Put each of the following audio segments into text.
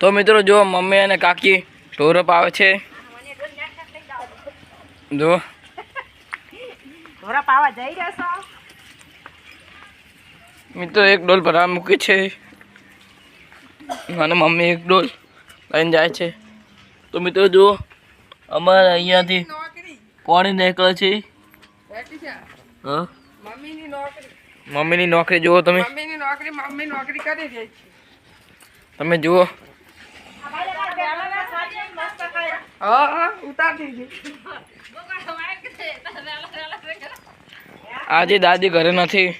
તો મિત્રો જો મમ્મી અને કાકી ઢોરપ આવે છે જો ઢોરા પાવા જઈ જશો મિત્રો એક ડોલ ભરવા મૂકી છે અને મમ્મી એક ડોલ લઈને જાય છે તો મિત્રો જુઓ અમારે અહીંયાથી પાણી નીકળે છે હા મમ્મીની નોકરી જુઓ તમે મમ્મી નોકરી કરી રહી છે તમે જુઓ હા ઉતારી દીધી આજે દાદી ઘરે નથી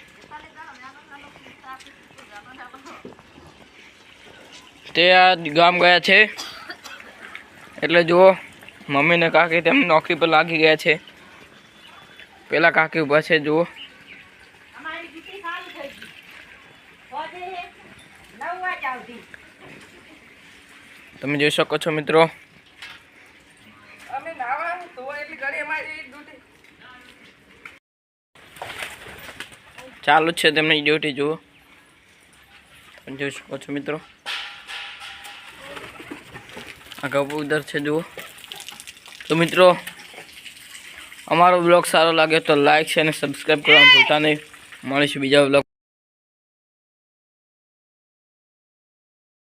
તે આ ગામ ગયા છે એટલે જુઓ મમ્મી ને કાકી તેમની નોકરી પર લાગી ગયા છે પેલા કાકી ઊભા છે જુઓ તમે જોઈ શકો છો મિત્રો અમે નાવા તો એટલી ઘરે અમારી ડ્યુટી ચાલુ જ છે તેમની ડ્યુટી જુઓ તમે જોઈ શકો છો મિત્રો આ કબૂતર છે જુઓ તો મિત્રો અમારો બ્લોગ સારો લાગે તો લાઈક છે અને સબસ્ક્રાઈબ કરવાનું ભૂલતા નહીં મળીશું બીજા બ્લોગ